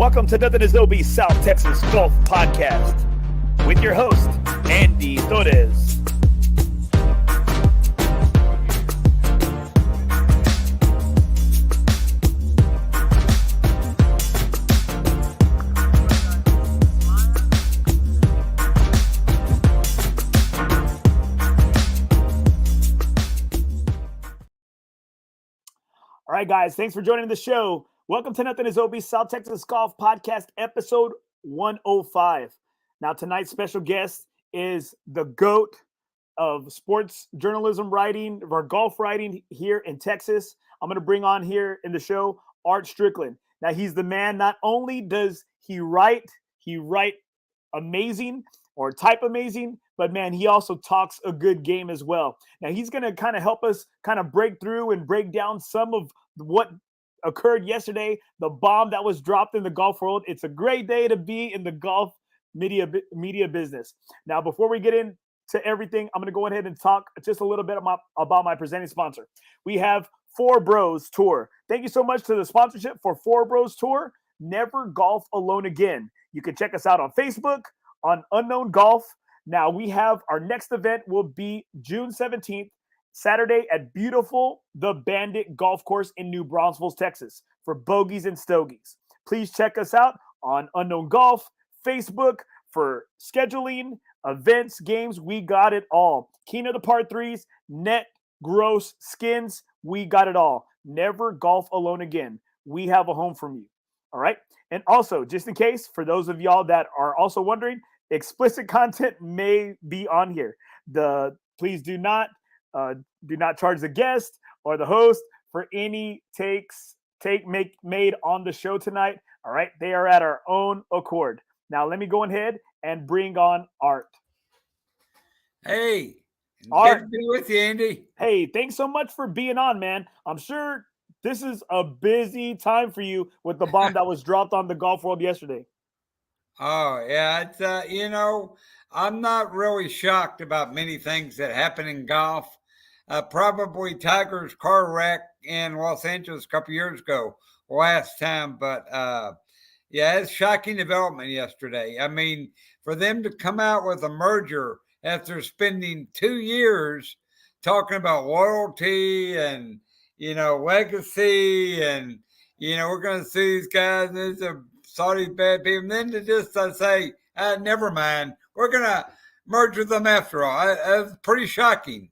Welcome to Nothing Is Obi South Texas Golf Podcast with your host, Andy Torres. All right, guys, thanks for joining the show. Welcome to Nothing Is Obi South Texas Golf Podcast, episode 105. Now, tonight's special guest is the GOAT of sports journalism writing, or golf writing here in Texas. I'm going to bring on here in the show, Art Stricklin. Now, he's the man. Not only does he write amazing or type amazing, but man, he also talks a good game as well. Now, he's going to kind of help us kind of break through and break down some of what occurred yesterday, the bomb that was dropped in the golf world. It's a great day to be in the golf media business. Now, before we get into everything, I'm going to go ahead and talk just a little bit about my presenting sponsor. We have FOREBROS Tour. Thank you so much to the sponsorship for FOREBROS Tour. Never golf alone again. You can check us out on Facebook, on Unknown Golf. Now, we have our next event will be June 17th, Saturday at beautiful The Bandit Golf Course in New Braunfels, Texas, for bogeys and stogies. Please check us out on Unknown Golf, Facebook for scheduling, events, games. We got it all. King of the Par 3s, net, gross, skins. We got it all. Never golf alone again. We have a home from you. All right. And also, just in case, for those of y'all that are also wondering, explicit content may be on here. Please do not charge the guest or the host for any made on the show tonight. All right. They are at our own accord. Now, let me go ahead and bring on Art. Hey, Art. Good to be with you, Andy. Hey, thanks so much for being on, man. I'm sure this is a busy time for you with the bomb that was dropped on the golf world yesterday. Oh, yeah. It's, I'm not really shocked about many things that happen in golf. Probably Tiger's car wreck in Los Angeles a couple years ago, last time. But, yeah, it's shocking development yesterday. I mean, for them to come out with a merger after spending 2 years talking about loyalty and, legacy and, we're going to see these guys and these are Saudi bad people. And then to just say, never mind, we're going to merge with them after all. That's pretty shocking.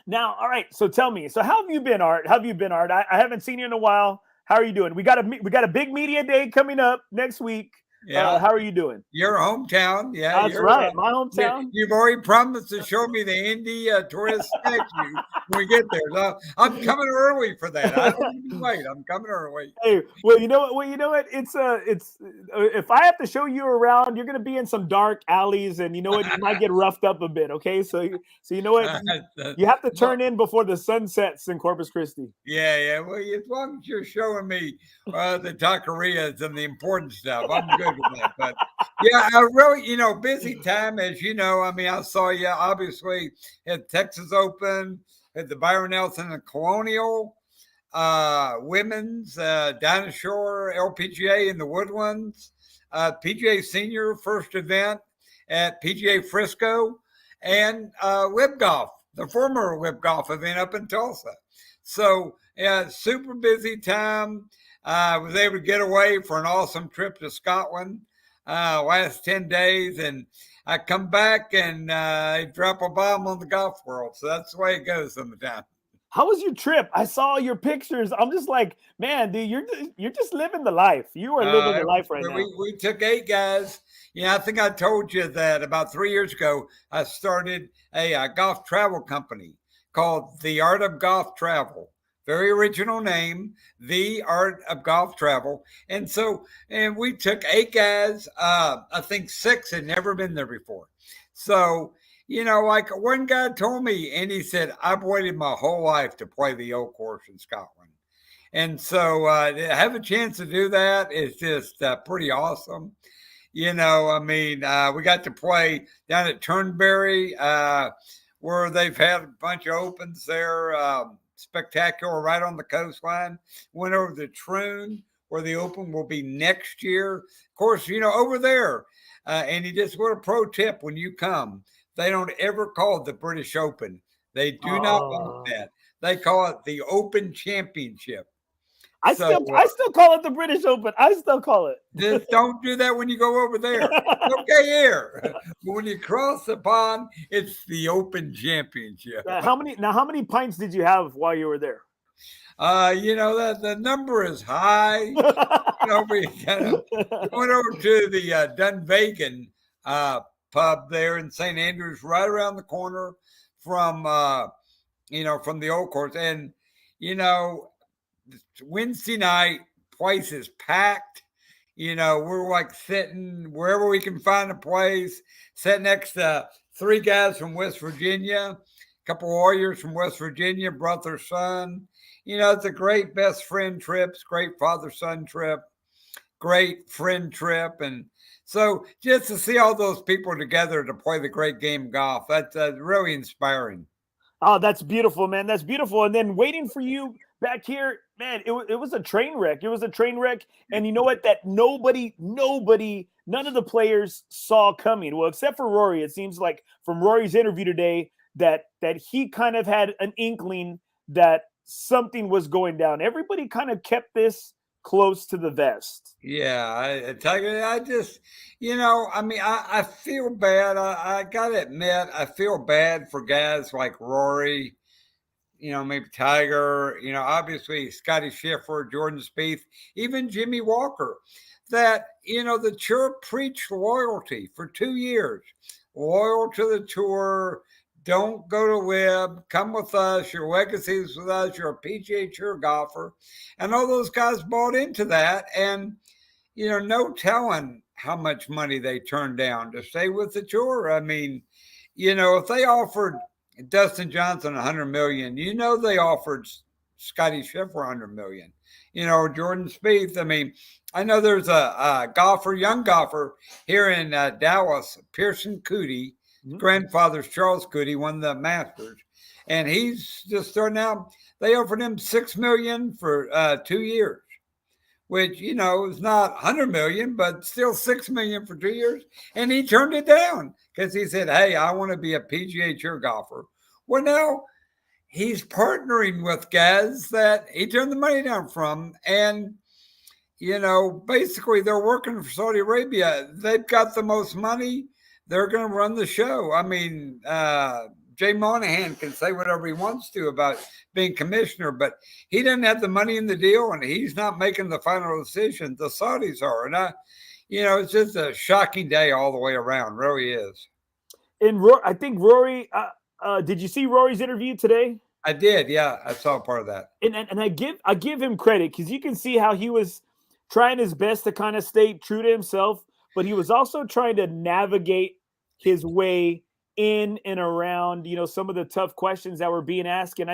Now, all right. So tell me. So how have you been, Art? I haven't seen you in a while. How are you doing? We got a big media day coming up next week. Yeah. How are you doing? Your hometown. Yeah. That's right. My hometown. You've already promised to show me the Andy Torres statue when we get there. So I'm coming early for that. I don't even wait. I'm coming early. Hey, well, you know what? It's if I have to show you around, you're going to be in some dark alleys, and you know what? You might get roughed up a bit. Okay, so you know what? You have to turn in before the sun sets in Corpus Christi. Yeah. Well, as long as you're showing me the taquerias and the important stuff, I'm good with that. But yeah, I really, busy time, as you know. I mean, I saw you obviously at Texas Open, at the Byron Nelson and Colonial, women's, Dinosaur, LPGA in the Woodlands, PGA Senior first event at PGA Frisco, and Web Golf, the former Web Golf event up in Tulsa. So, yeah, super busy time. I was able to get away for an awesome trip to Scotland last 10 days, and I come back and drop a bomb on the golf world. So that's the way it goes sometimes. How was your trip? I saw your pictures. I'm just like, man, dude, you're just living the life. You are living the life right now. We took 8 guys. I think I told you that about 3 years ago, I started a golf travel company called The Art of Golf Travel. Very original name, The Art of Golf Travel. And we took 8 guys. I think 6 had never been there before. So, like one guy told me, and he said, I've waited my whole life to play the old course in Scotland. And so to have a chance to do that is just pretty awesome. We got to play down at Turnberry, where they've had a bunch of opens there. Spectacular, right on the coastline. Went over to Troon, where the Open will be next year. Of course, over there, and you just want a pro tip when you come, they don't ever call it the British Open. They do not want Oh. that. They call it the Open Championship. I So still call it the British Open. I still call it. just don't do that when you go over there. Okay, here. But when you cross the pond, it's the Open Championship. How many pints did you have while you were there? That the number is high. We went over to the Dunvegan pub there in St. Andrews, right around the corner from from the old course. And Wednesday night, place is packed. We're like sitting wherever we can find a place, sitting next to three guys from West Virginia, a couple warriors from West Virginia, brought their son. It's a great best friend trip, it's a great father-son trip, great friend trip. And so just to see all those people together to play the great game of golf, that's really inspiring. Oh, that's beautiful, man. That's beautiful. And then waiting for you back here, man, it was a train wreck. It was a train wreck. And you know what? That nobody, none of the players saw coming. Well, except for Rory. It seems like from Rory's interview today that he kind of had an inkling that something was going down. Everybody kind of kept this close to the vest. Yeah, I just, I feel bad. I got to admit, I feel bad for guys like Rory, maybe Tiger, obviously Scotty Scheffler, Jordan Spieth, even Jimmy Walker, that, the tour preached loyalty for 2 years, loyal to the tour. Don't go to LIV. Come with us. Your legacy is with us. You're a PGA Tour golfer. And all those guys bought into that. And, no telling how much money they turned down to stay with the tour. I mean, if they offered Dustin Johnson $100 million, they offered Scotty Scheffler $100 million. Jordan Spieth. I mean, I know there's a young golfer here in Dallas, Pearson Coody. Grandfather's Charles Coody, won the Masters, and he's just starting out. They offered him $6 million for 2 years, which is not $100 million, but still $6 million for 2 years, and he turned it down because he said, "Hey, I want to be a PGA Tour golfer." Well, now he's partnering with guys that he turned the money down from, and basically they're working for Saudi Arabia. They've got the most money. They're going to run the show. I mean, Jay Monahan can say whatever he wants to about being commissioner, but he doesn't have the money in the deal, and he's not making the final decision. The Saudis are. And, it's just a shocking day all the way around. Really is. And I think Rory, did you see Rory's interview today? I did. Yeah, I saw part of that. And I give him credit because you can see how he was trying his best to kind of stay true to himself, but he was also trying to navigate his way in and around, some of the tough questions that were being asked. And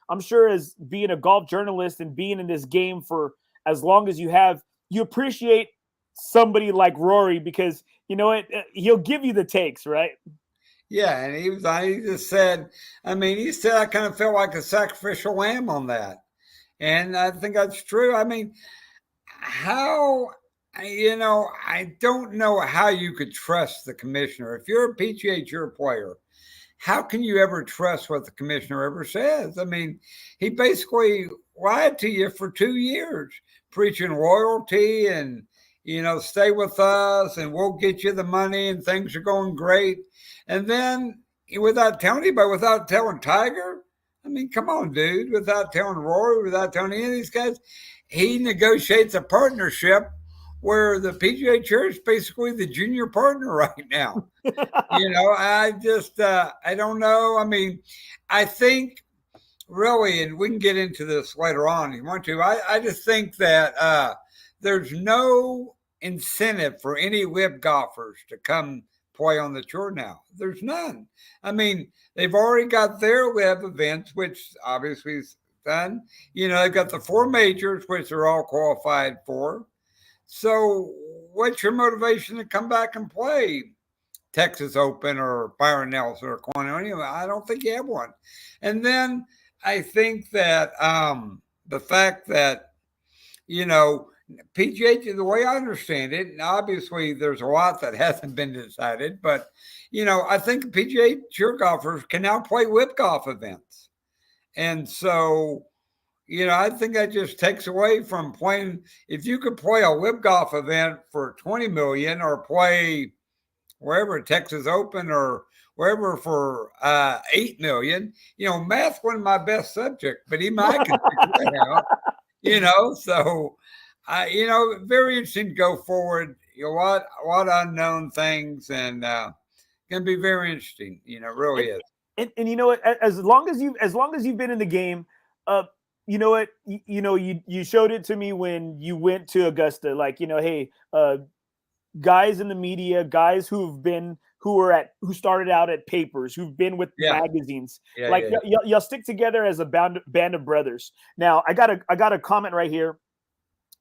I'm sure as being a golf journalist and being in this game for as long as you have, you appreciate somebody like Rory because, he'll give you the takes, right? Yeah, and he just said, he said, I kind of felt like a sacrificial lamb on that. And I think that's true. I mean, I don't know how you could trust the commissioner. If you're a PGA Tour player, how can you ever trust what the commissioner ever says? I mean, he basically lied to you for 2 years, preaching loyalty and, stay with us and we'll get you the money and things are going great. And then without telling anybody, without telling Tiger, come on, dude, without telling Rory, without telling any of these guys, he negotiates a partnership where the PGA Tour is basically the junior partner right now. I just, I don't know. I think really, and we can get into this later on if you want to, I just think that there's no incentive for any LIV golfers to come play on the tour now. There's none. They've already got their LIV events, which obviously is done. They've got the 4 majors, which they're all qualified for. So what's your motivation to come back and play Texas Open or Byron Nelson or Quinn? I don't think you have one. And then I think that the fact that, PGA, the way I understand it, and obviously there's a lot that hasn't been decided, but I think PGA Tour golfers can now play whip golf events, and so I think that just takes away from playing. If you could play a whip golf event for 20 million, or play wherever, Texas Open or wherever, for 8 million, math wasn't my best subject, but even I could figure that out. So very interesting to go forward. A lot of unknown things, and going to be very interesting. Really is. And you know what? As long as you've been in the game, you know what? You showed it to me when you went to Augusta. Like, hey, guys in the media, guys who started out at papers, who've been with magazines, y'all stick together as a band of brothers. Now, I got a comment right here,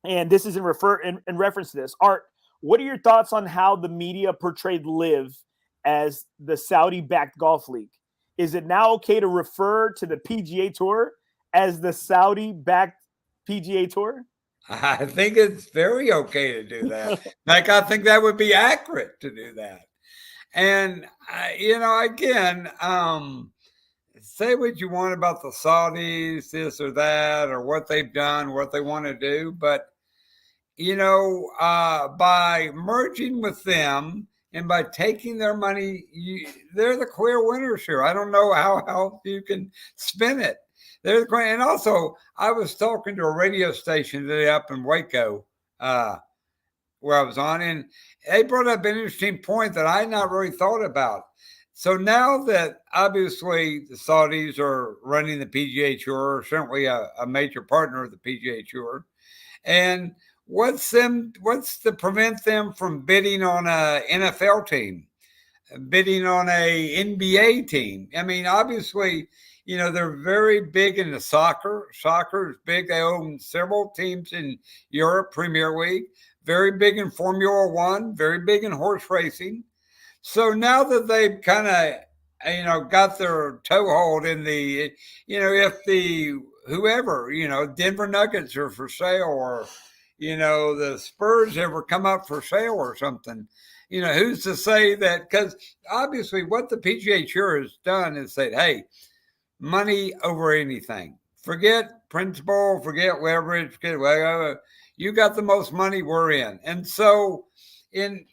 and this is in reference to this. Art, what are your thoughts on how the media portrayed LIV as the Saudi-backed golf league? Is it now okay to refer to the PGA Tour as the Saudi-backed PGA Tour? I think it's very okay to do that. Like, I think that would be accurate to do that. And, again, say what you want about the Saudis, this or that, or what they've done, what they want to do. But, by merging with them and by taking their money, they're the clear winners here. I don't know how you can spin it. And also, I was talking to a radio station today up in Waco, where I was on, and they brought up an interesting point that I had not really thought about. So now that obviously the Saudis are running the PGA Tour, certainly a major partner of the PGA Tour, and what's to prevent them from bidding on a NFL team, bidding on a NBA team? I mean, obviously, they're very big into soccer. Soccer is big. They own several teams in Europe, Premier League, very big in Formula One, very big in horse racing. So now that they've kind of, got their toehold in the, if the whoever, Denver Nuggets are for sale, or, the Spurs ever come up for sale or something, who's to say that? Because obviously what the PGA Tour has done is said, hey, money over anything. Forget principle, forget leverage, forget whatever. You got the most money, we're in. And so, you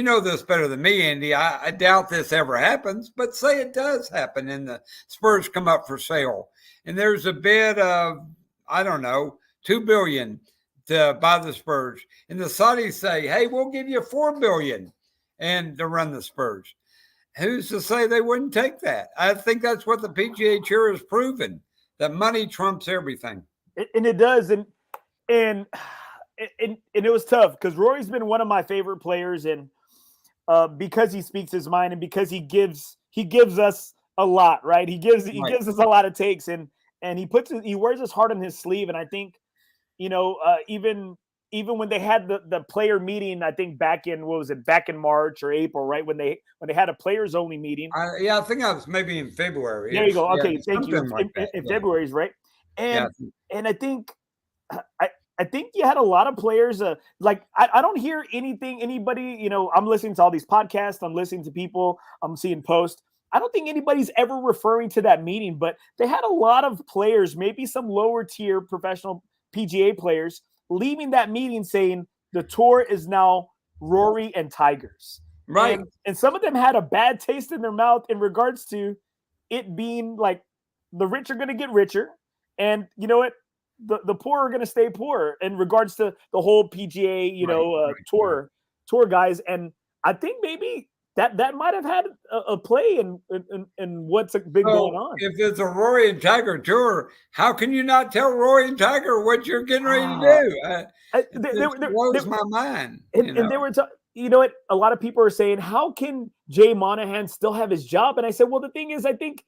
know this better than me, Andy. I doubt this ever happens, but say it does happen and the Spurs come up for sale, and there's a bid of, I don't know, $2 billion to buy the Spurs, and the Saudis say, hey, we'll give you $4 billion and to run the Spurs. Who's to say they wouldn't take that? I think that's what the PGA Tour has proven, that money trumps everything. And it does. And it was tough because Rory's been one of my favorite players, and because he speaks his mind, and because he gives us a lot, right? He gives us a lot of takes, and he wears his heart on his sleeve. And I think, even when they had the player meeting, I think back in March or April, right? When they had a players only meeting. I think I was maybe in February. There you go. Okay, thank you. In February's right. And I think you had a lot of players. I don't hear anybody. I'm listening to all these podcasts. I'm listening to people. I'm seeing posts. I don't think anybody's ever referring to that meeting, but they had a lot of players, maybe some lower tier professional PGA players, leaving that meeting saying the tour is now Rory and Tigers. Right. And some of them had a bad taste in their mouth in regards to it being like the rich are going to get richer. And you know what? The poor are going to stay poor in regards to the whole PGA, tour guys. And I think maybe that might have had a play in what's been going on. If it's a Rory and Tiger tour, how can you not tell Rory and Tiger what you're getting ready to do? It blows my mind. And they were, what a lot of people are saying, how can Jay Monahan still have his job? And I said, well, the thing is, I think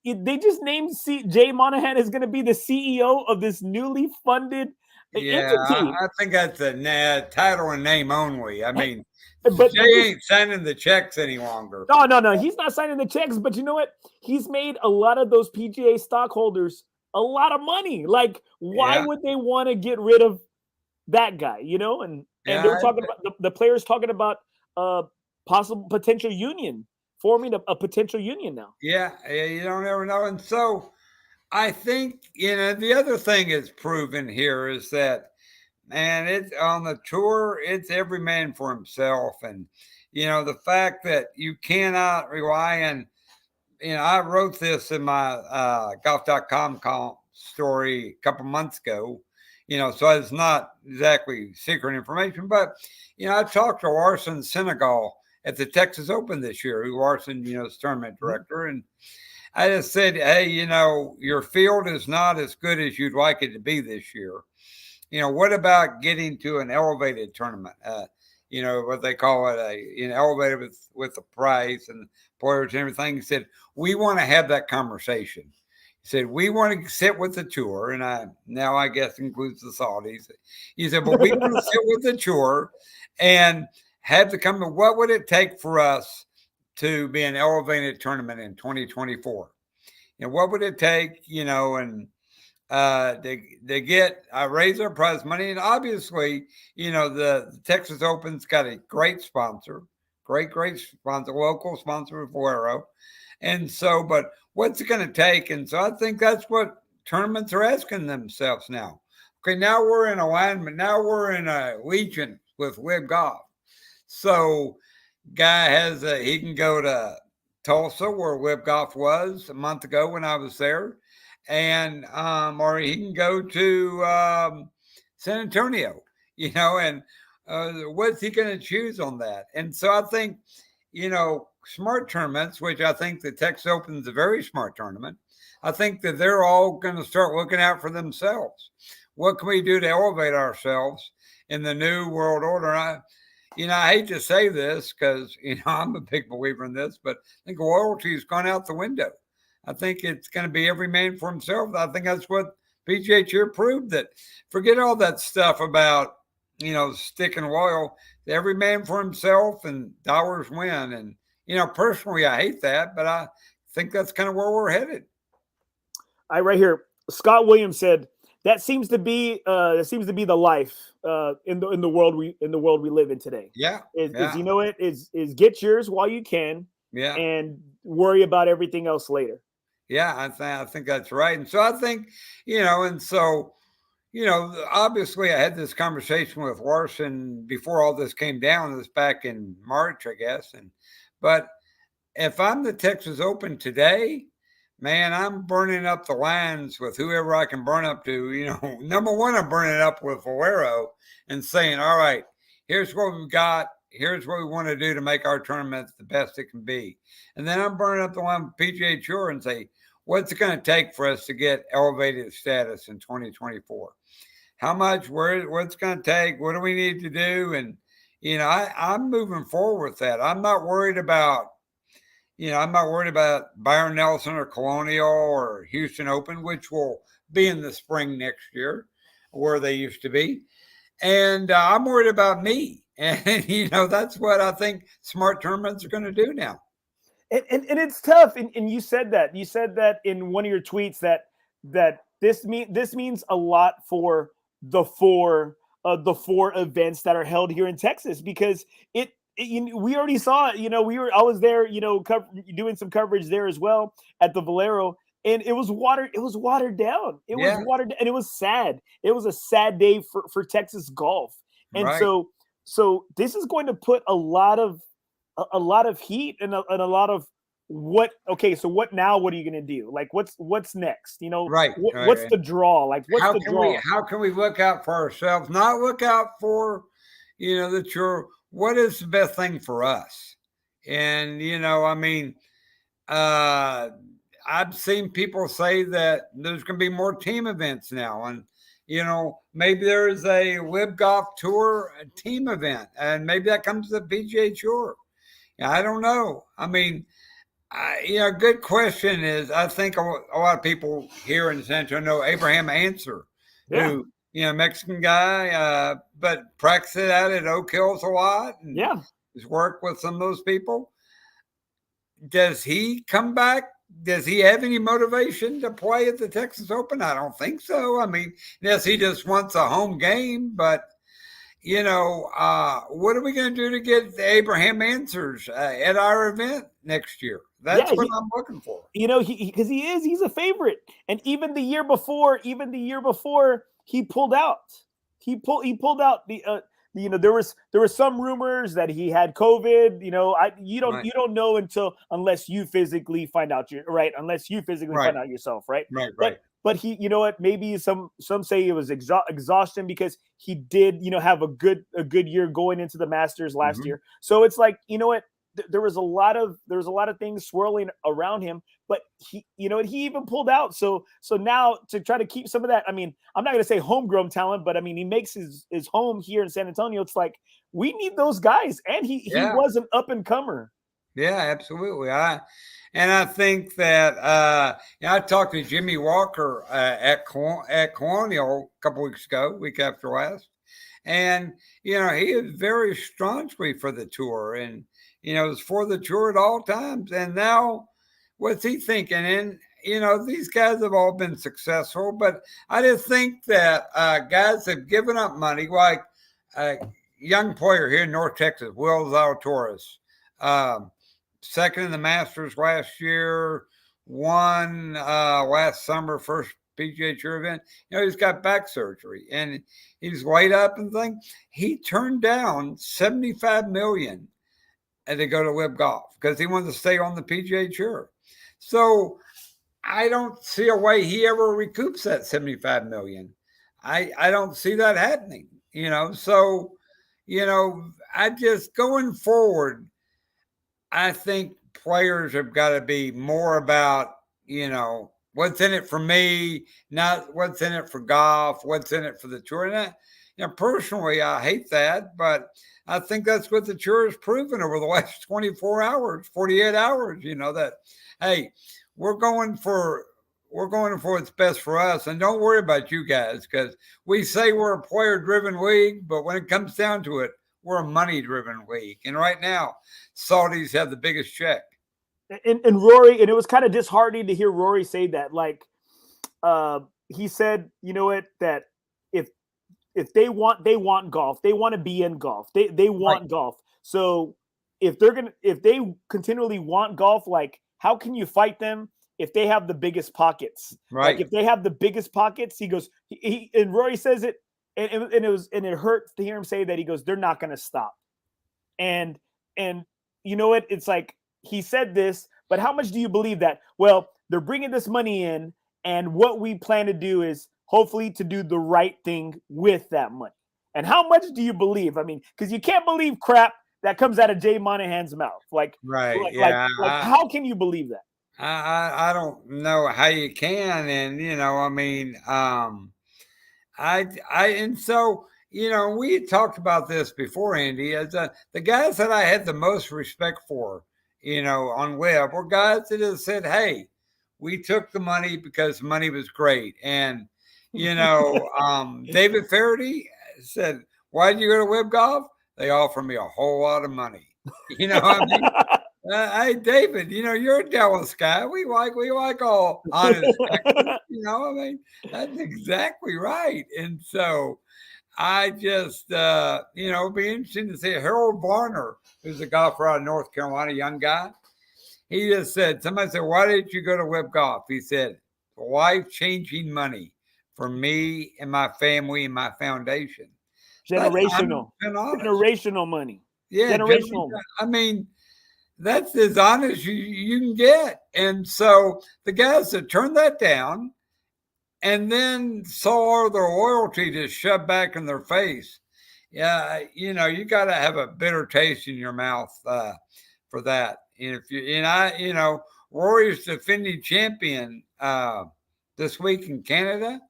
they just named Jay Monahan is going to be the CEO of this newly funded entity. I think that's a title and name only. I mean, but Jay ain't signing the checks any longer. No, he's not signing the checks. But you know what? He's made a lot of those PGA stockholders a lot of money. Like, why would they want to get rid of that guy, and they were Yeah, talking about the players talking about possible potential union, forming a potential union now. yeah, you don't ever know. And so I think, the other thing is proven here is that, man, it's on the tour, it's every man for himself. And, the fact that you cannot rely on, I wrote this in my golf.com story a couple months ago, so it's not exactly secret information, but, I talked to Larson Senegal at the Texas Open this year, who Larson, is tournament director. And I just said, hey, your field is not as good as you'd like it to be this year. What about getting to an elevated tournament? What they call it, elevated with the price and players and everything. He said, we want to have that conversation. He said, we want to sit with the tour, and I guess includes the Saudis. He said, but we want to sit with the tour and have the comment. What would it take for us to be an elevated tournament in 2024? And what would it take, they get raise their prize money, and obviously, the Texas Open's got a great sponsor, great sponsor, local sponsor, Valero, and so. But what's it going to take? And so I think that's what tournaments are asking themselves now. Okay, now we're in alignment. Now we're in a legion with Live Golf. So, guy he can go to Tulsa, where Live Golf was a month ago when I was there, and or he can go to San Antonio, and what's he going to choose on that? And so I think, smart tournaments, which I think the Texas Open is a very smart tournament. I think that they're all going to start looking out for themselves. What can we do to elevate ourselves in the new world order? I hate to say this because, I'm a big believer in this, but I think loyalty has gone out the window. I think it's going to be every man for himself. I think that's what PGA Tour proved, that forget all that stuff about, sticking loyal. Every man for himself and dollars win. And, personally, I hate that, but I think that's kind of where we're headed. Right here, Scott Williams said, that seems to be the life in the world we live in today. Yeah, is get yours while you can, and worry about everything else later. Yeah, I think that's right. And so I think, obviously I had this conversation with Larson before all this came down. It was back in March, I guess. But if I'm the Texas Open today, man, I'm burning up the lines with whoever I can burn up to. Number one, I'm burning up with Valero and saying, all right, here's what we've got. Here's what we want to do to make our tournament the best it can be. And then I'm burning up the line with PGA Tour and say, what's it going to take for us to get elevated status in 2024? How much? What's going to take? What do we need to do? And, I'm moving forward with that. I'm not worried about Byron Nelson or Colonial or Houston Open, which will be in the spring next year, where they used to be. And I'm worried about me. And, that's what I think smart tournaments are going to do now. And it's tough. And you said that in one of your tweets that this means a lot for the four events that are held here in Texas, because we already saw it. I was there, doing some coverage there as well at the Valero, and it was watered down. It was watered, and it was sad. It was a sad day for Texas golf. And right. so this is going to put a lot of heat and a lot of what. Okay, so what now? What are you going to do? Like, what's next? Right. What's the draw? Like, what's the draw? How can we look out for ourselves? Not look out for, the tour. What is the best thing for us? And, I've seen people say that there's going to be more team events now. And, maybe there's a Live Golf Tour team event, and maybe that comes to the PGA Tour. I don't know. Good question is, I think a lot of people here in San Antonio know Abraham Answer, who, Mexican guy, but practices out at Oak Hills a lot. And has worked with some of those people. Does he come back? Does he have any motivation to play at the Texas Open? I don't think so. Yes, he just wants a home game, but what are we going to do to get the Abraham answers at our event next year? Yeah, That's what I'm looking for. because he's a favorite, and even the year before, he pulled out. He pulled out there was some rumors that he had COVID. Right, you don't know unless you physically find out unless you physically right, find out yourself, right? right, But right. but he, maybe some say it was exhaustion because he did have a good year going into the Masters last Hmm. year. So it's like, there was a lot of things swirling around him, but he even pulled out. So now to try to keep some of that, I mean, I'm not going to say homegrown talent, but I mean, he makes his home here in San Antonio. It's like we need those guys, and he Yeah, was an up and comer. yeah, absolutely. I think that I talked to Jimmy Walker at Colonial a couple weeks ago, week after last, and he is very staunchly for the tour, and is for the tour at all times. And now, what's he thinking? And these guys have all been successful, but I just think that guys have given up money, like a young player here in North Texas, Will Zalatoris. Um, Second in the Masters last year, won last summer, first PGA Tour event. He's got back surgery and he's laid up and things. He turned down $75 million to go to Live Golf because he wanted to stay on the PGA Tour. So I don't see a way he ever recoups that $75 million. I don't see that happening. So I just going forward, I think players have got to be more about, what's in it for me, not what's in it for golf, what's in it for the tour. And personally, I hate that, but I think that's what the tour has proven over the last 24 hours, 48 hours, that, hey, we're going for what's best for us, and don't worry about you guys because we say we're a player-driven league, but when it comes down to it, we're a money-driven league. And right now, Saudis have the biggest check. And Rory, and it was kind of disheartening to hear Rory say that. Like, he said, that if they want golf, they want to be in golf. They Right. want golf. So if they continually want golf, like, how can you fight them if they have the biggest pockets? Like, Right. if they have the biggest pockets, he goes, and Rory says it, and it hurt to hear him say that. He goes, they're not going to stop. And it's like, he said this, but how much do you believe that? Well, they're bringing this money in, and what we plan to do is hopefully to do the right thing with that money. And how much do you believe? I mean, because you can't believe crap that comes out of Jay Monahan's mouth. Right. Yeah. How can you believe that? I don't know how you can, and I mean, and so we had talked about this before, Andy. As the guys that I had the most respect for, on web were guys that have said, "Hey, we took the money because money was great," and David Faraday said, "Why did you go to Web Golf? They offered me a whole lot of money." What I mean? Hey, David, you're a Dallas guy. We like all honest Texas. I mean, that's exactly right. And so I just, be interesting to see Harold Varner, who's a golfer out of North Carolina, young guy. He just said, somebody said, "Why did you go to Web Golf?" He said, "Life changing money for me and my family and my foundation." That's Generational, 100% honest. generational money, Yeah, generational. I mean, that's as honest as you can get. And so the guys that turned that down and then saw all their loyalty just shoved back in their face. Yeah, you got to have a bitter taste in your mouth for that. And if you and I, Rory's defending champion this week in Canada.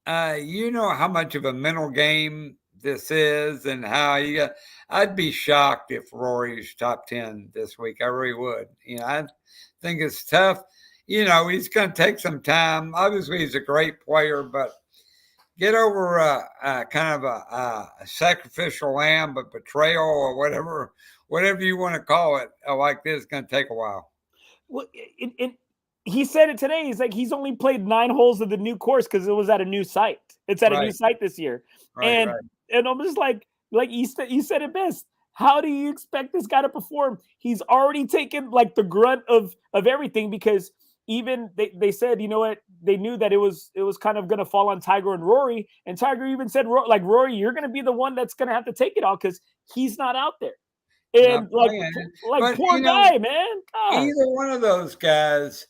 You know how much of a mental game this is, and how you got. I'd be shocked if Rory's top 10 this week. I really would. I think it's tough. He's going to take some time. Obviously, he's a great player, but get over kind of a sacrificial lamb, but betrayal or whatever you want to call it, like this, is going to take a while. Well, he said it today. He's like, he's only played 9 holes of the new course because it was at a new site. It's at a new Right, site this year. right, And right. And I'm just like you said it best. How do you expect this guy to perform? He's already taken like the grunt of everything because even they said, you know what, they knew that it was kind of gonna fall on Tiger and Rory, and Tiger even said like Rory, you're gonna be the one that's gonna have to take it all because he's not out there. not And playing. like But poor guy, man. God. either one of those guys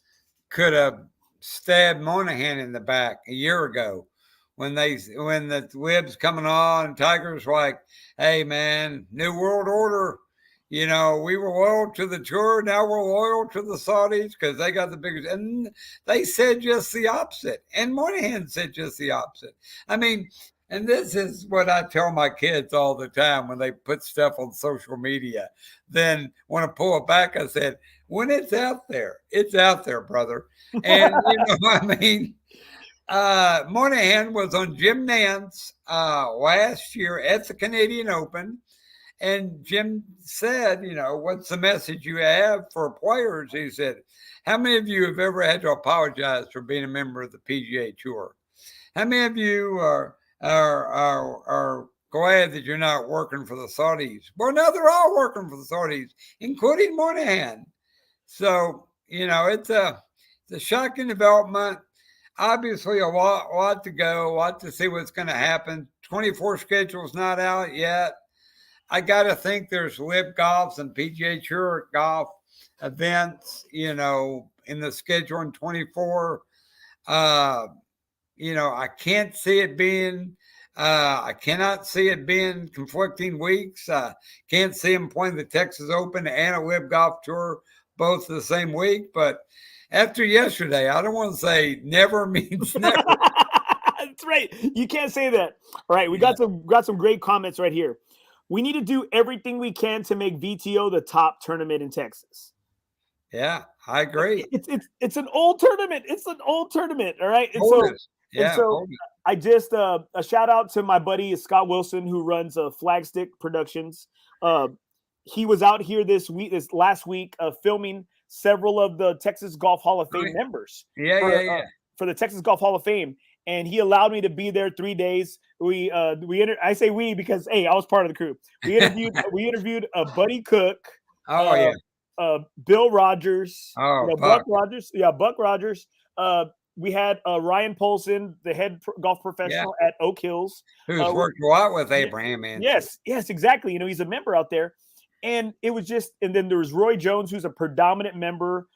could have stabbed Monahan in the back a year ago when the Wibs coming on. Tiger's like, "Hey man, New World Order. We were loyal to the tour. Now we're loyal to the Saudis because they got the biggest." And they said just the opposite. And Monahan said just the opposite. I mean, and this is what I tell my kids all the time when they put stuff on social media. Then want to pull it back. I said, when it's out there, brother. And I mean, Monahan was on Jim Nance last year at the Canadian Open. And Jim said, what's the message you have for players? He said, how many of you have ever had to apologize for being a member of the PGA Tour? How many of you are glad that you're not working for the Saudis? Well, now they're all working for the Saudis, including Monahan. So, it's a shocking development. Obviously, a lot to go, a lot to see what's going to happen. 24 schedule's not out yet. I got to think there's Live Golfs and PGA Tour golf events, in the schedule in 24. I can't see it being, I cannot see it being conflicting weeks. Can't see them playing the Texas Open and a Live Golf Tour both the same week. But after yesterday, I don't want to say never means never. That's right. You can't say that. All right, we got some great comments right here. We need to do everything we can to make VTO the top tournament in Texas. Yeah, I agree. It's an old tournament. It's an old tournament. All right. And so I just a shout out to my buddy Scott Wilson who runs Flagstick Productions. He was out here this last week, filming several of the Texas Golf Hall of Fame members. For the Texas Golf Hall of Fame. And he allowed me to be there 3 days. I say we because hey, I was part of the crew. We interviewed Buddy Cook. Bill Rogers. Buck Rogers. Yeah, Buck Rogers. We had Ryan Polson, the head golf professional at Oak Hills, who's worked a lot with Abraham Anser. Yes, exactly. He's a member out there, and it was and then there was Roy Jones, who's a predominant member.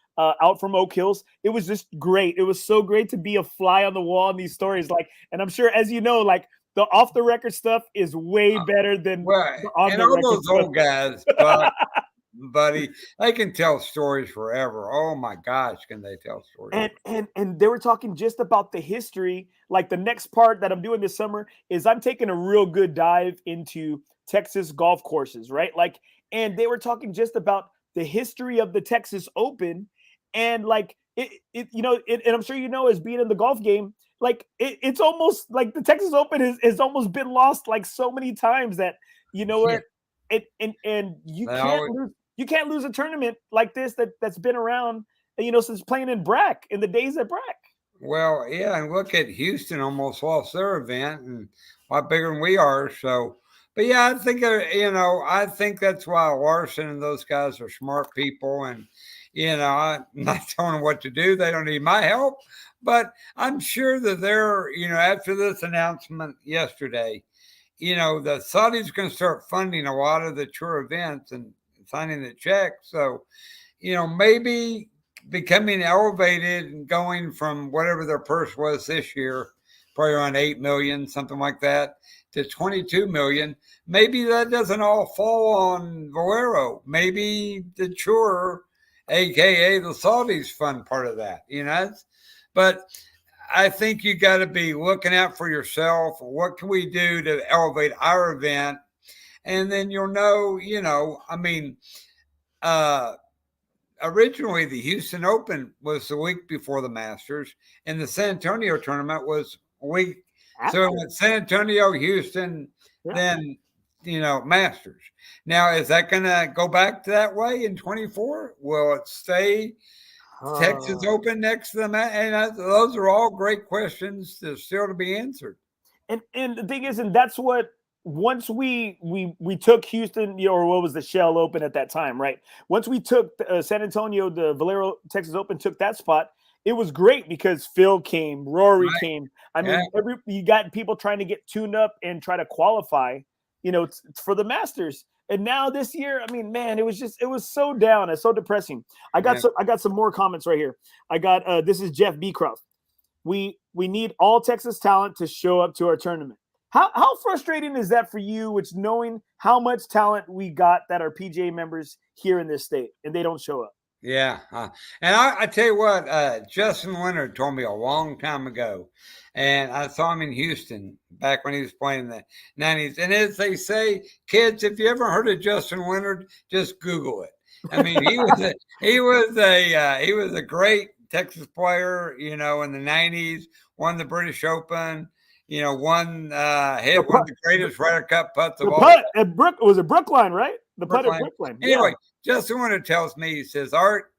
Out from Oak Hills. It was just great. It was so great to be a fly on the wall in these stories. And I'm sure, as you know, the off the record stuff is way better than the on the record those stuff. Old guys, buddy, they can tell stories forever. Oh my gosh, can they tell stories? And they were talking just about the history. Like the next part that I'm doing this summer is I'm taking a real good dive into Texas golf courses, right? And they were talking just about the history of the Texas Open. And and I'm sure as being in the golf game, it's almost like the Texas Open has almost been lost so many times that what and you can't lose a tournament like this that's been around since playing in BRAC in the days at BRAC. Well, yeah, and look at Houston almost lost their event and a lot bigger than we are. So, but yeah, I think that's why Larson and those guys are smart people and. I'm not telling them what to do. They don't need my help. But I'm sure that they're, after this announcement yesterday, the Saudis are going to start funding a lot of the tour events and signing the checks. So, maybe becoming elevated and going from whatever their purse was this year, probably around 8 million, something like that, to 22 million. Maybe that doesn't all fall on Valero. Maybe the tour, AKA the Saudis, fund part of that, but I think you got to be looking out for yourself. What can we do to elevate our event? And then originally the Houston Open was the week before the Masters and the San Antonio tournament was a week. So it went San Antonio, Houston, then Masters. Now, is that going to go back to that way in 24? Will it stay Texas Open next to them? And those are all great questions still to be answered. And the thing is, and that's what once we took Houston, or what was the Shell Open at that time, right? Once we took San Antonio, the Valero Texas Open took that spot. It was great because Phil came, Rory Right. came. I Yeah. mean, you got people trying to get tuned up and try to qualify, for the Masters. And now this year, I mean, man, it was so down. It's so depressing. I got some more comments right here. I got this is Jeff Beecroft. We need all Texas talent to show up to our tournament. How frustrating is that for you, which knowing how much talent we got that are PGA members here in this state and they don't show up? Yeah. And I tell you what, Justin Winter told me a long time ago, and I saw him in Houston back when he was playing in the 90s. And as they say, kids, if you ever heard of Justin Winter, just Google it. I mean, he was a great Texas player, in the 90s, won the British Open, hit one of the greatest Ryder Cup putts of all time. Was it Brookline, right? The putt at Brookline. Brookline. Anyway, Justin Winter tells me, he says, Art,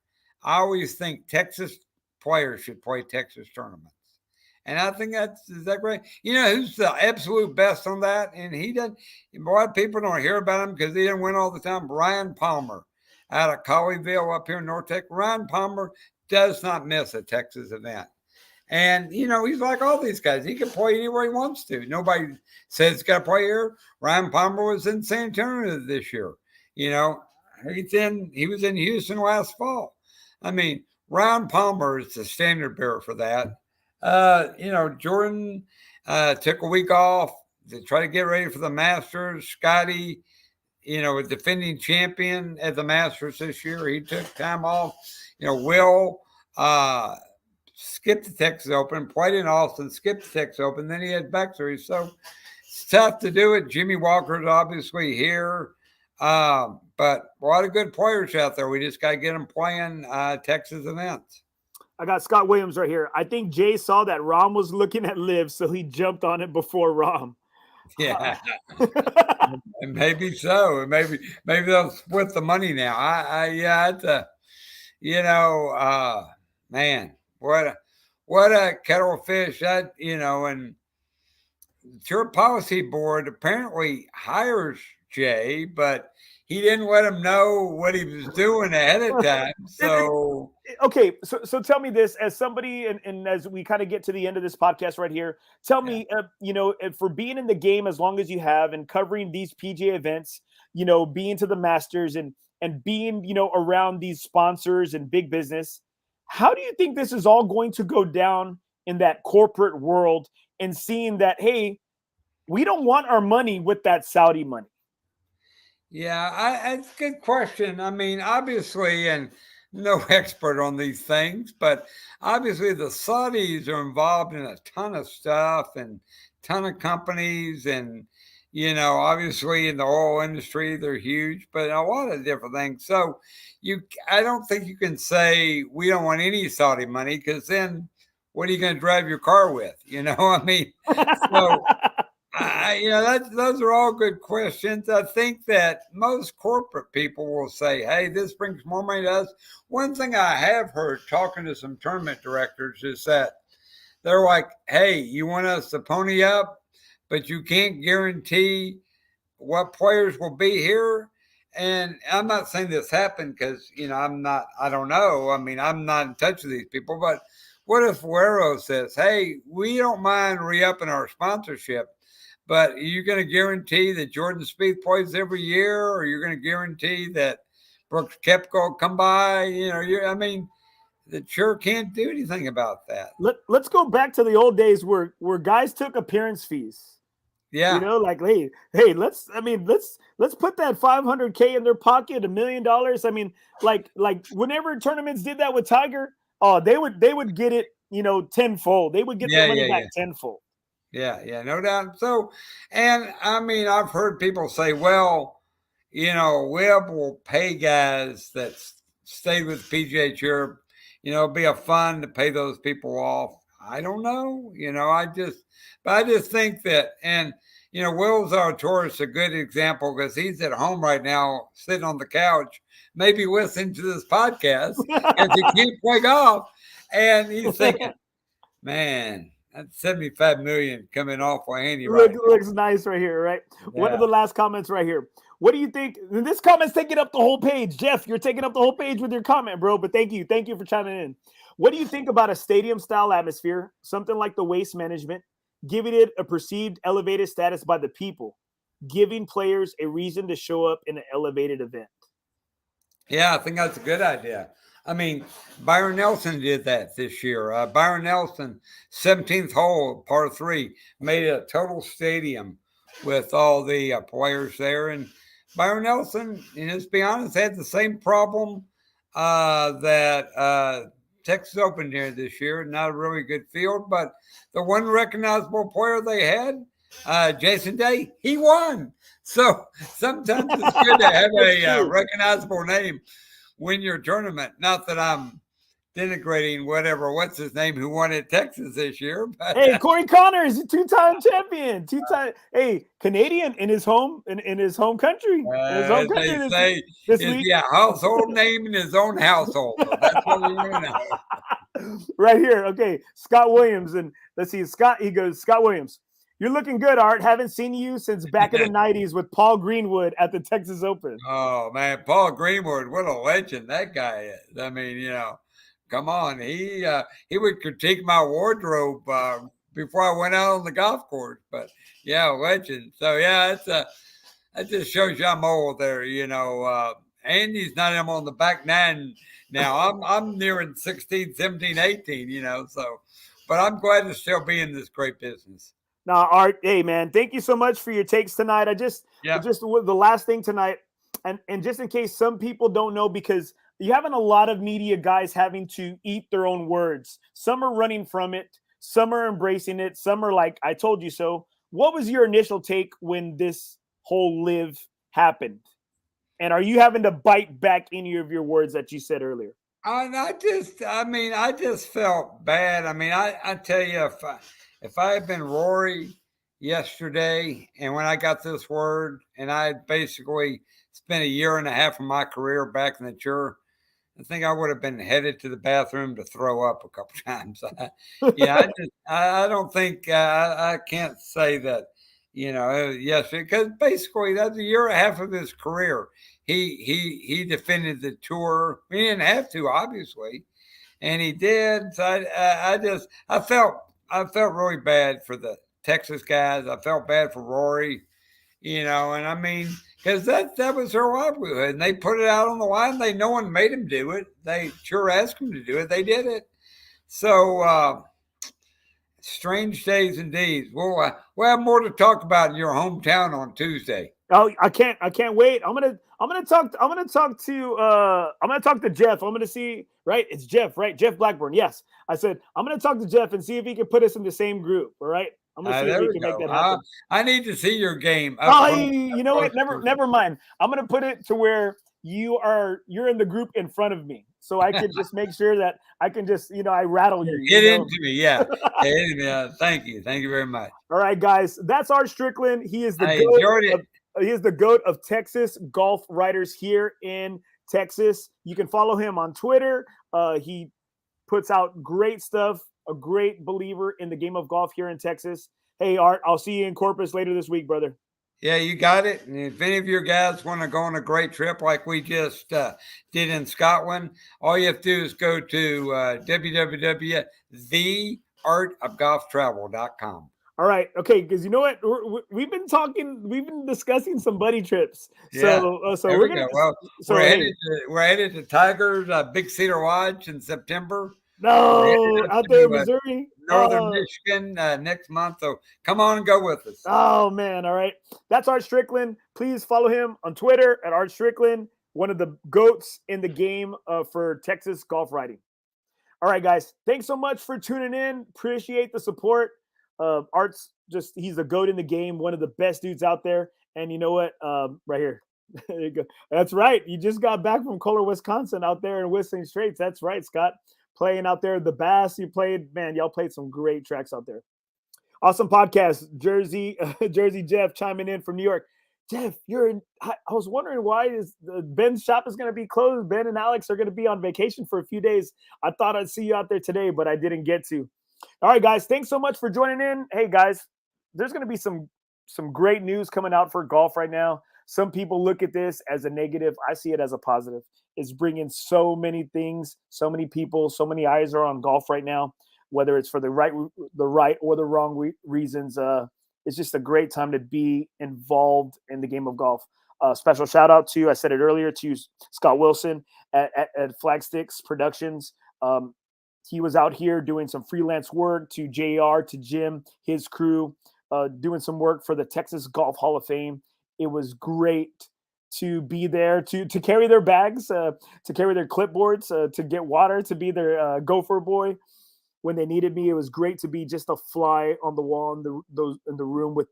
I always think Texas players should play Texas tournaments. And I think is that great? You know who's the absolute best on that? And he doesn't, a lot of people don't hear about him because he didn't win all the time. Ryan Palmer out of Colleyville up here in North Texas. Ryan Palmer does not miss a Texas event. And, he's like all these guys. He can play anywhere he wants to. Nobody says he's got to play here. Ryan Palmer was in San Antonio this year. He was in Houston last fall. I mean, Ryan Palmer is the standard bearer for that. Jordan took a week off to try to get ready for the Masters. Scotty, a defending champion at the Masters this year. He took time off. Will skipped the Texas Open, played in Austin, skipped the Texas Open, then he had back surgery. So it's tough to do it. Jimmy Walker's obviously here. But a lot of good players out there. We just got to get them playing Texas events. I got Scott Williams right here. I think Jay saw that Rom was looking at Liv, so he jumped on it before Rom. Yeah, and maybe so. Maybe they'll split the money now. Man, what a kettle of fish that and your policy board apparently hires Jay, but he didn't let him know what he was doing ahead of time. So okay, so tell me this as somebody, and as we kind of get to the end of this podcast right here, tell me, for being in the game as long as you have and covering these PGA events, being to the Masters and being, around these sponsors and big business, how do you think this is all going to go down in that corporate world and seeing that, hey, we don't want our money with that Saudi money? Yeah, it's a good question. I mean, obviously, and no expert on these things, but obviously the Saudis are involved in a ton of stuff and ton of companies. And, obviously in the oil industry, they're huge, but a lot of different things. So I don't think you can say we don't want any Saudi money, because then what are you going to drive your car with? I mean, so those are all good questions. I think that most corporate people will say, hey, this brings more money to us. One thing I have heard talking to some tournament directors is that they're like, hey, you want us to pony up, but you can't guarantee what players will be here. And I'm not saying this happened because, I don't know. I mean, I'm not in touch with these people, but what if FOREBROS says, hey, we don't mind re-upping our sponsorship, but are you going to guarantee that Jordan Spieth plays every year, or you're going to guarantee that Brooks Koepka will come by? That sure can't do anything about that. Let's go back to the old days where guys took appearance fees. Yeah. Like, hey, let's put that $500K in their pocket, $1 million. I mean, like whenever tournaments did that with Tiger, they would get it, tenfold. They would get their money back tenfold. Yeah, no doubt. So, and I mean, I've heard people say, well, Webb will pay guys that stay with PGA Tour. It'd be a fun to pay those people off. I don't know. I just think that, and Will Zalatoris is a good example because he's at home right now, sitting on the couch, maybe listening to this podcast because he can't play golf, and he's thinking, man, That's 75 million coming off for Andy Looks nice right here, right? One of the last comments right here. What do you think? This comment's taking up the whole page. Jeff, you're taking up the whole page with your comment, bro. But thank you. Thank you for chiming in. What do you think about a stadium-style atmosphere, something like the waste management, giving it a perceived elevated status by the people, giving players a reason to show up in an elevated event? Yeah, I think that's a good idea. I mean, Byron Nelson did that this year. Byron Nelson, 17th hole, par 3, made a total stadium with all the players there. And Byron Nelson, let's be honest, had the same problem that Texas Open here this year. Not a really good field, but the one recognizable player they had, Jason Day, he won. So sometimes it's good to have a recognizable name win your tournament. Not that I'm denigrating what's his name who won at Texas this year. But, hey, Corey Connors, two-time champion, Canadian in his home country. They say is a household name in his own household. So that's what we want to know. Right here, okay, Scott Williams, and let's see, Scott Williams. You're looking good, Art. Haven't seen you since back in the 90s with Paul Greenwood at the Texas Open. Oh, man, Paul Greenwood, what a legend that guy is. I mean, come on. He would critique my wardrobe before I went out on the golf course. But, yeah, legend. So, yeah, that just shows you I'm old there, Andy's not even on the back nine now. I'm nearing 16, 17, 18, so. But I'm glad to still be in this great business. Now, Art, hey, man, thank you so much for your takes tonight. Just the last thing tonight, and just in case some people don't know, because you having a lot of media guys having to eat their own words. Some are running from it. Some are embracing it. Some are like, I told you so. What was your initial take when this whole live happened? And are you having to bite back any of your words that you said earlier? I just felt bad. I mean, I tell you, if I had been Rory yesterday and when I got this word and I had basically spent a year and a half of my career back in the tour, I think I would have been headed to the bathroom to throw up a couple times. I don't think I can't say that, yes, because basically that's a year and a half of his career. He defended the tour. He didn't have to, obviously, and he did. So I felt really bad for the Texas guys. I felt bad for Rory, and I mean, because that was their livelihood, and they put it out on the line. No one made them do it. They sure asked them to do it. They did it. So strange days indeed. We'll have more to talk about in your hometown on Tuesday. Oh, I can't wait. I'm gonna talk to Jeff. I'm gonna see, right? It's Jeff, right? Jeff Blackburn. Yes. I said I'm gonna talk to Jeff and see if he can put us in the same group. All right. I'm gonna see if we can make that happen. I need to see your game. You know what? Never mind. I'm gonna put it to where you're in the group in front of me, so I can just make sure that I can just I rattle you. Get into me, yeah. Thank you very much. All right, guys, that's Art Stricklin. He is the GOAT of Texas golf writers here in Texas. You can follow him on Twitter. He puts out great stuff. A great believer in the game of golf here in Texas. Hey, Art, I'll see you in Corpus later this week, brother. Yeah, you got it. And if any of your guys want to go on a great trip like we just did in Scotland, all you have to do is go to www.theartofgolftravel.com. All right. Okay. Because you know what? We've been discussing some buddy trips. So we're going to. Well, we're headed to Tiger's Big Cedar Lodge in September. No, out there in Missouri. Northern Michigan next month. So come on and go with us. Oh, man. All right. That's Art Stricklin. Please follow him on Twitter at Art Stricklin, one of the GOATs in the game for Texas golf writing. All right, guys. Thanks so much for tuning in. Appreciate the support. Art's he's a GOAT in the game, one of the best dudes out there. And you know what? Right here. There you go. That's right. You just got back from Kohler, Wisconsin out there in Whistling Straits. That's right, Scott. Playing out there, the Bass y'all played some great tracks out there. Awesome podcast. Jersey Jeff chiming in from New York. Jeff, I was wondering why Ben's shop is going to be closed. Ben and Alex are going to be on vacation for a few days. I thought I'd see you out there today, but I didn't get to. All right, guys. Thanks so much for joining in. Hey, guys, there's going to be some great news coming out for golf right now. Some people look at this as a negative. I see it as a positive. It's bringing so many things, so many people, so many eyes are on golf right now, whether it's for the right or the wrong reasons. It's just a great time to be involved in the game of golf. Special shout out to, I said it earlier, to Scott Wilson at Flagsticks Productions. He was out here doing some freelance work, to JR, to Jim, his crew, doing some work for the Texas Golf Hall of Fame. It was great to be there, to carry their bags, to carry their clipboards, to get water, to be their gopher boy when they needed me. It was great to be just a fly on the wall in the room with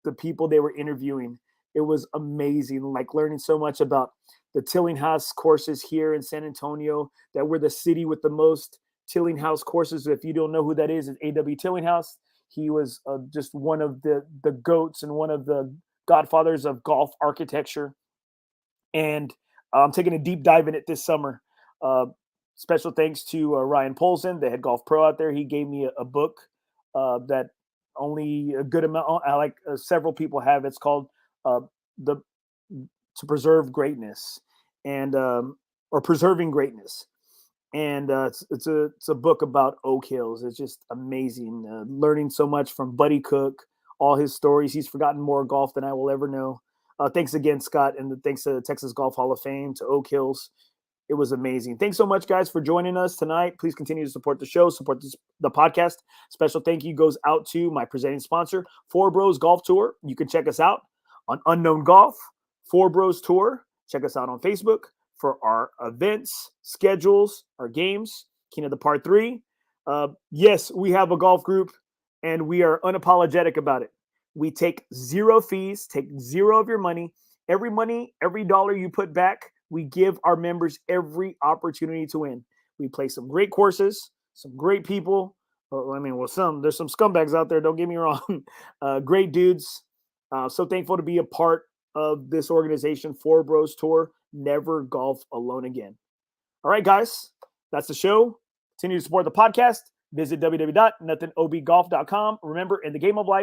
the people they were interviewing. It was amazing, like learning so much about the Tillinghast courses here in San Antonio, that we're the city with the most Tillinghast courses. If you don't know who that is, it's A.W. Tillinghast. He was just one of the goats and one of the godfathers of golf architecture. And I'm taking a deep dive in it this summer. Special thanks to Ryan Polson, the head golf pro out there. He gave me a book that only a good amount, several people have. It's called the To Preserve Greatness, and or Preserving Greatness. And it's a book about Oak Hills. It's just amazing. Learning so much from Buddy Cook, all his stories. He's forgotten more golf than I will ever know. Thanks again, Scott, and thanks to the Texas Golf Hall of Fame, to Oak Hills. It was amazing. Thanks so much, guys, for joining us tonight. Please continue to support the show, support the podcast. Special thank you goes out to my presenting sponsor, FOREBROS Golf Tour. You can check us out on Unknown Golf, FOREBROS Tour. Check us out on Facebook for our events, schedules, our games. King of the Part 3. Yes, we have a golf group, and we are unapologetic about it. We take zero fees, take zero of your money. Every dollar you put back, we give our members every opportunity to win. We play some great courses, some great people. There's some scumbags out there, don't get me wrong. Great dudes. So thankful to be a part of this organization, FOREBROS Tour. Never golf alone again. All right, guys, that's the show. Continue to support the podcast. Visit www.nothingobgolf.com. Remember, in the game of life,